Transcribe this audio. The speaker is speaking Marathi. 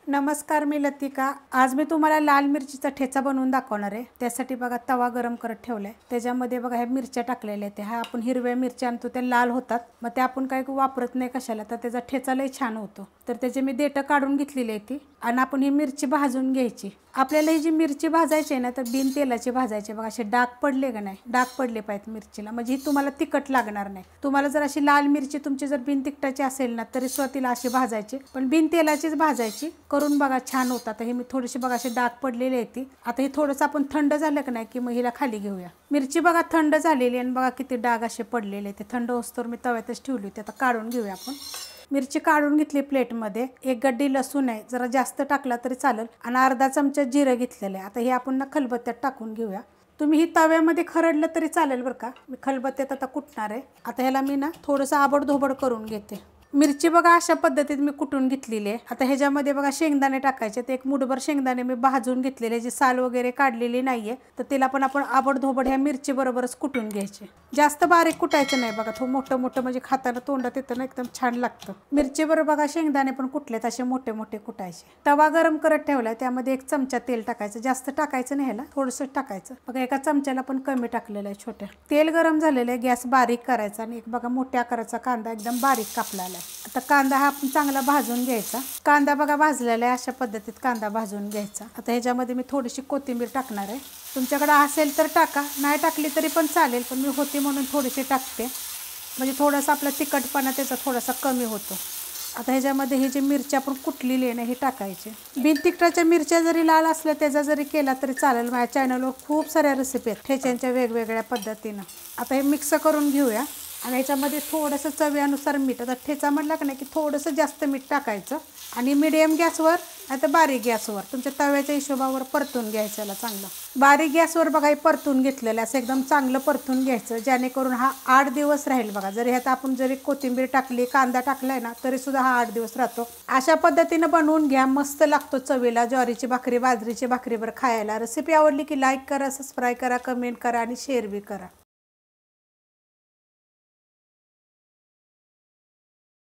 नमस्कार, मी लतिका। आज मी तुम्हाला लाल मिरचीचा ठेचा बनवून दाखवणार आहे। त्यासाठी बघा तवा गरम करत ठेवलाय। त्याच्यामध्ये बघा ह्या मिरच्या टाकलेल्या आहेत। ह्या आपण हिरव्या मिरच्या आणतो त्या लाल होतात, मग ते आपण काही वापरत नाही कशाला, तर त्याचा ठेचा लय छान होतो। तर त्याचे मी देठ काढून घेतलेली आहे ती, आणि आपण ही मिरची भाजून घ्यायची। आपल्याला ही जी मिरची भाजायची आहे ना, तर बिन तेलाची भाजायची। बघा असे डाग पडले का नाही, डाग पडले पाहिजेत मिरचीला, म्हणजे ही तुम्हाला तिखट लागणार नाही। तुम्हाला जर अशी लाल मिरची तुमची जर बिन तिखटाची असेल ना, तरी स्वतःला अशी भाजायची, पण बिन तेलाचीच भाजायची। करून बघा छान होतात। आता ही मी थोडीशी बघा असे डाग पडलेले आहेत ती। आता हे थोडंसं आपण थंड झालं का नाही की मग हिला खाली घेऊया। मिरची बघा थंड झालेली आणि बघा किती डाग असे पडलेले। ते थंड होस्तोवर मी तव्यातच ठेवली होती। आता काढून घेऊया आपण। मिरची काढून घेतली प्लेटमध्ये। एक गड्डी लसूण आहे, जरा जास्त टाकला तरी चालेल, आणि अर्धा चमचा जिरं घेतलेलं आहे। आता हे आपण ना खलबत्त्यात टाकून घेऊया। तुम्ही ही तव्यामध्ये खरडलं तरी चालेल बरं का, मी खलबत्त्यात आता कुटणार आहे। आता ह्याला मी ना थोडंसं आबडधोबड करून घेते। मिरची बघा अशा पद्धतीत मी कुटून घेतलेली आहे। आता ह्याच्यामध्ये बघा शेंगदाणे टाकायचे। ते एक मुठभर शेंगदाणे मी भाजून घेतलेले, जी साल वगैरे काढलेली नाहीये, तर तिला पण आपण आबडधोबड ह्या मिरची बरोबरच कुटून घ्यायचे। जास्त बारीक कुटायचं नाही बघा, थोडं मोठं मोठं, म्हणजे खाताना तोंडात येतं ना, एकदम छान लागतं। मिरची बरोबर बघा शेंगदाणे पण कुटलेत, असे मोठे मोठे कुटायचे। तवा गरम करत ठेवलाय, त्यामध्ये एक चमचा तेल टाकायचं। जास्त टाकायचं नाही, ह्याला थोडंसं टाकायचं बघा। एका चमच्याला पण कमी टाकलेलं आहे छोट्या। तेल गरम झालेलं आहे, गॅस बारीक करायचा, आणि एक बघा मोठ्या आकाराचा कांदा एकदम बारीक कापलेला आहे। आता कांदा हा आपण चांगला भाजून घ्यायचा। कांदा बघा भाजलेला आहे, अशा पद्धतीत कांदा भाजून घ्यायचा। आता ह्याच्यामध्ये मी थोडीशी कोथिंबीर टाकणार आहे। तुमच्याकडे असेल तर टाका, नाही टाकली तरी पण चालेल, पण मी होती म्हणून थोडीशी टाकते, म्हणजे थोडासा आपला तिखटपणा त्याचा थोडासा कमी होतो। आता ह्याच्यामध्ये ही जी मिरची आपण कुटलेली आहे ना, ही टाकायची। बिन तिखटाच्या मिरच्या जरी लाल असल्या त्याचा जरी केला तरी चालेल। माझ्या चॅनलवर खूप साऱ्या रेसिपी आहेत ठेच्यांच्या वेगवेगळ्या पद्धतीनं। आता हे मिक्स करून घेऊया, आणि ह्याच्यामध्ये थोडंसं चवीनुसार मीठ। आता ठेचा म्हटला का नाही की थोडंसं जास्त मीठ टाकायचं, आणि मिडियम गॅसवर नाही तर बारीक गॅसवर तुमच्या तव्याच्या हिशोबावर परतून घ्यायचं याला चांगलं। बारीक गॅसवर बघा हे परतून घेतलेलं, असं एकदम चांगलं परतून घ्यायचं, जेणेकरून हा 8 दिवस राहील बघा। जरी ह्यात आपण जरी कोथिंबीर टाकली, कांदा टाकलाय ना, तरी सुद्धा हा 8 दिवस राहतो। अशा पद्धतीनं बनवून घ्या, मस्त लागतो चवीला। ज्वारीची भाकरी, बाजरीची भाकरीवर खायला। रेसिपी आवडली की लाईक करा, सबस्क्राईब करा, कमेंट करा आणि शेअर बी करा।